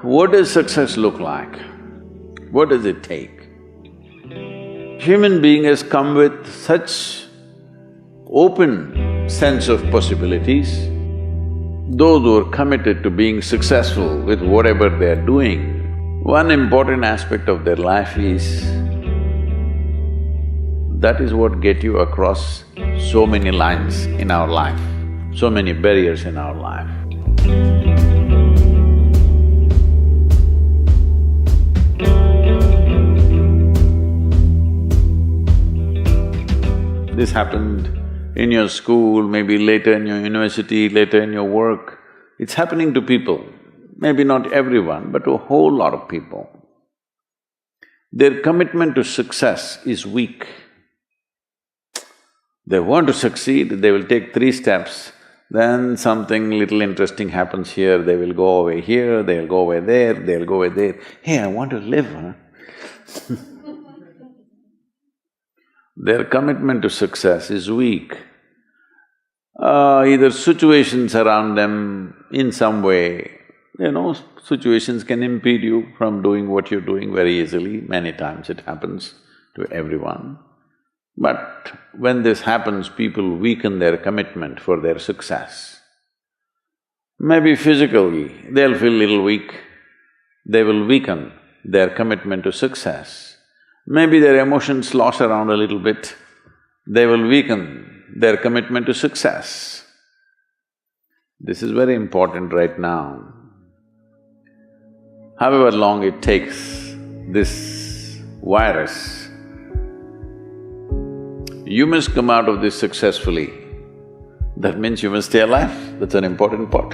What does success look like? What does it take? Human being has come with such open sense of possibilities. Those who are committed to being successful with whatever they are doing, one important aspect of their life is that is what get you across so many lines in our life, so many barriers in our life. This happened in your school, maybe later in your university, later in your work. It's happening to people, maybe not everyone, but to a whole lot of people. Their commitment to success is weak. They want to succeed, they will take 3 steps, then something little interesting happens here, they will go over here, they'll go over there, they'll go over there. Hey, I want to live, huh? Their commitment to success is weak. Either situations around them in some way, situations can impede you from doing what you're doing very easily. Many times it happens to everyone. But when this happens, people weaken their commitment for their success. Maybe physically, they'll feel little weak, they will weaken their commitment to success. Maybe their emotions slosh around a little bit, they will weaken their commitment to success. This is very important right now. However long it takes, this virus, you must come out of this successfully. That means you must stay alive, that's an important part.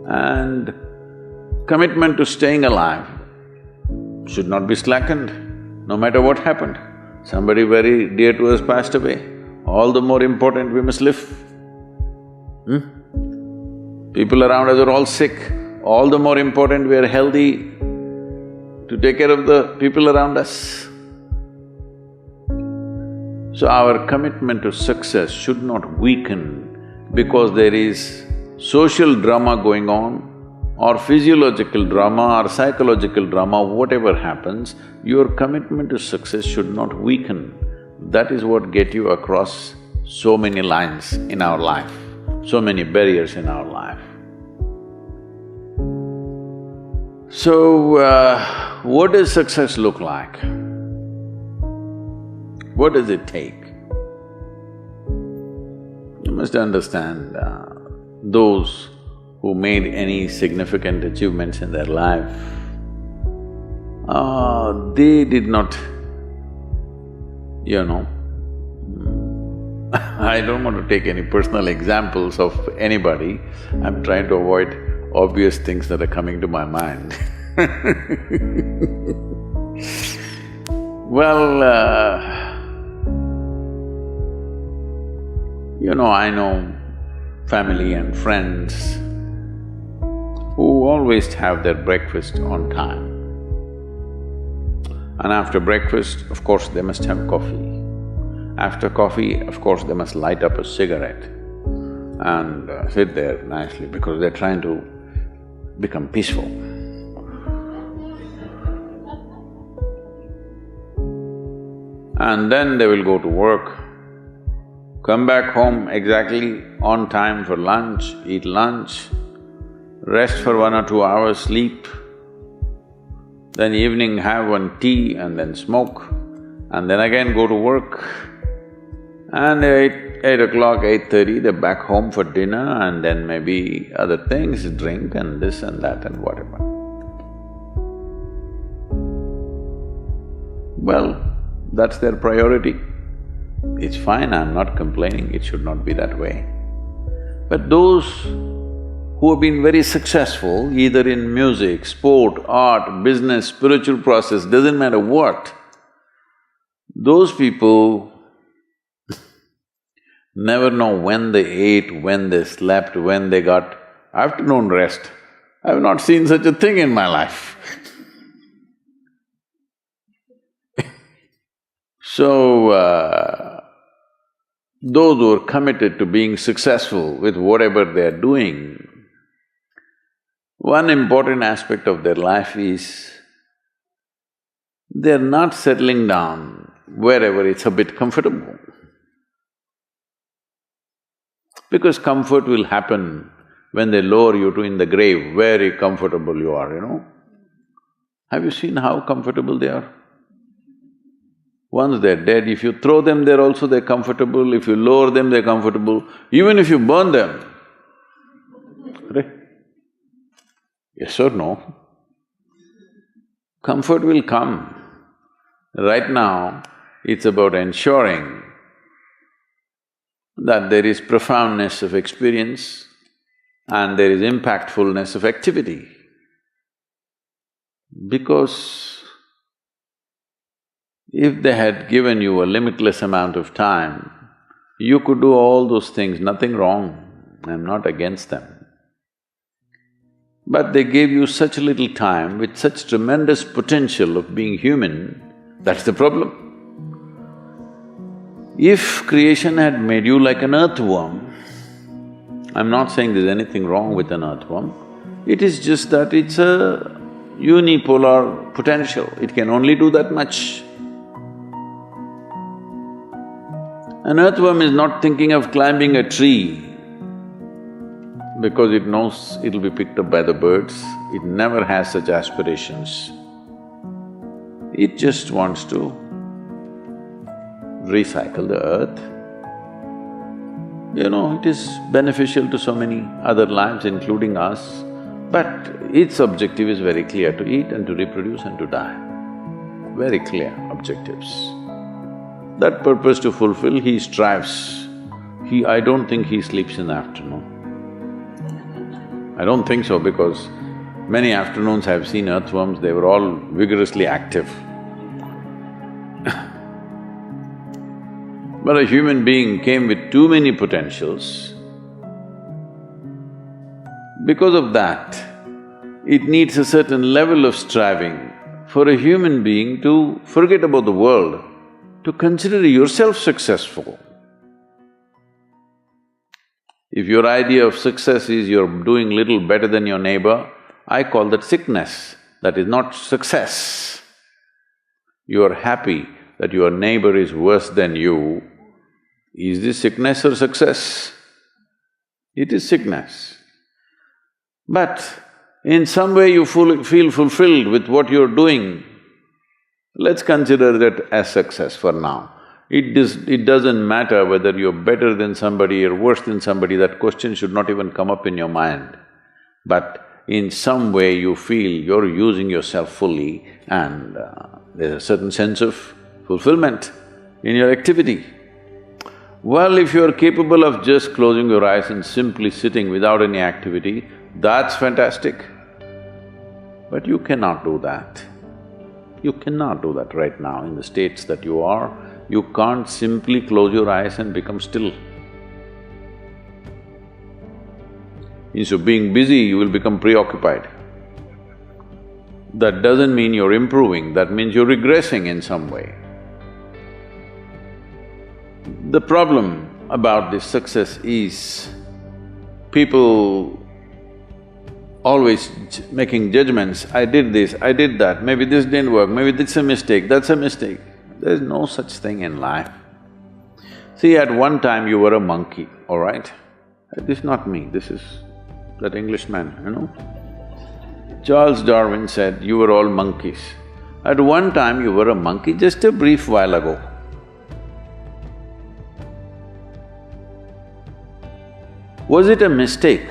And commitment to staying alive should not be slackened, no matter what happened. Somebody very dear to us passed away, all the more important we must live. People around us are all sick, all the more important we are healthy to take care of the people around us. So our commitment to success should not weaken because there is social drama going on, or physiological drama or psychological drama, whatever happens, your commitment to success should not weaken. That is what get you across so many lines in our life, so many barriers in our life. So, what does success look like? What does it take? You must understand, those who made any significant achievements in their life, they did not, I don't want to take any personal examples of anybody, I'm trying to avoid obvious things that are coming to my mind. Well, I know family and friends who always have their breakfast on time. And after breakfast, of course, they must have coffee. After coffee, of course, they must light up a cigarette and sit there nicely because they're trying to become peaceful. And then they will go to work, come back home exactly on time for lunch, eat lunch, rest for 1 or 2 hours, sleep, then evening have one tea and then smoke, and then again go to work. And 8 o'clock, 8:30, they're back home for dinner and then maybe other things, drink and this and that and whatever. Well, that's their priority. It's fine, I'm not complaining, it should not be that way. But those who have been very successful, either in music, sport, art, business, spiritual process, doesn't matter what, those people never know when they ate, when they slept, when they got afternoon rest. I've not seen such a thing in my life. So, those who are committed to being successful with whatever they are doing, One important aspect of their life is they're not settling down wherever it's a bit comfortable. Because comfort will happen when they lower you to in the grave, very comfortable you are, you know. Have you seen how comfortable they are? Once they're dead, if you throw them there also they're comfortable, if you lower them they're comfortable, even if you burn them. Right? Yes or no? Comfort will come. Right now, it's about ensuring that there is profoundness of experience and there is impactfulness of activity. Because if they had given you a limitless amount of time, you could do all those things, nothing wrong, I'm not against them. But they gave you such little time with such tremendous potential of being human, that's the problem. If creation had made you like an earthworm, I'm not saying there's anything wrong with an earthworm, it is just that it's a unipolar potential, it can only do that much. An earthworm is not thinking of climbing a tree because it knows it'll be picked up by the birds, it never has such aspirations. It just wants to recycle the earth. You know, it is beneficial to so many other lives including us, but its objective is very clear, to eat and to reproduce and to die. Very clear objectives. That purpose to fulfill, he strives. I don't think he sleeps in the afternoon. I don't think so because many afternoons I've seen earthworms, they were all vigorously active. But a human being came with too many potentials. Because of that, it needs a certain level of striving for a human being to forget about the world, to consider yourself successful. If your idea of success is you're doing little better than your neighbor, I call that sickness, that is not success. You're happy that your neighbor is worse than you, is this sickness or success? It is sickness. But in some way you feel fulfilled with what you're doing, let's consider that as success for now. It doesn't matter whether you're better than somebody or worse than somebody, that question should not even come up in your mind. But in some way you feel you're using yourself fully and there's a certain sense of fulfillment in your activity. Well, if you're capable of just closing your eyes and simply sitting without any activity, that's fantastic. But you cannot do that. You cannot do that right now in the states that you are. You can't simply close your eyes and become still. Instead of being busy, you will become preoccupied. That doesn't mean you're improving, that means you're regressing in some way. The problem about this success is people always making judgments, I did this, I did that, maybe this didn't work, maybe this is a mistake, that's a mistake. There's no such thing in life. See, at one time you were a monkey, all right? This is not me, this is that Englishman, you know? Charles Darwin said, you were all monkeys. At one time you were a monkey, just a brief while ago. Was it a mistake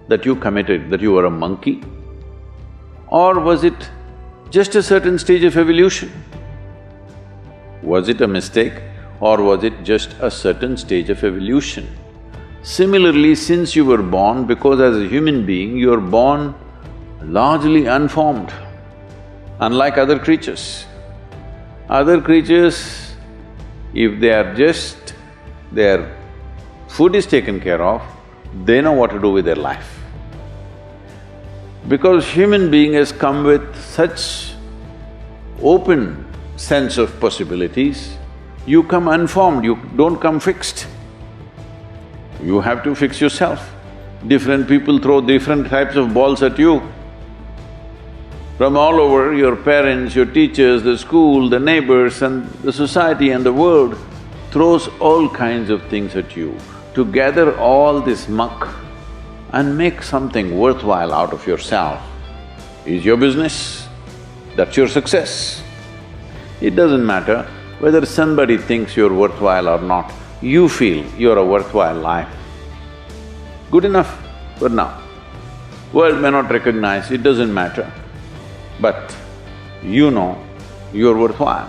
that you committed, that you were a monkey? Or was it just a certain stage of evolution? Was it a mistake or was it just a certain stage of evolution? Similarly, since you were born, because as a human being, you're born largely unformed, unlike other creatures. Other creatures, if they are just… their food is taken care of, they know what to do with their life. Because human being has come with such open sense of possibilities, you come unformed, you don't come fixed. You have to fix yourself. Different people throw different types of balls at you. From all over, your parents, your teachers, the school, the neighbors and the society and the world throws all kinds of things at you. To gather all this muck and make something worthwhile out of yourself is your business. That's your success. It doesn't matter whether somebody thinks you're worthwhile or not, you feel you're a worthwhile life. Good enough for now. World may not recognize, it doesn't matter, but you know you're worthwhile.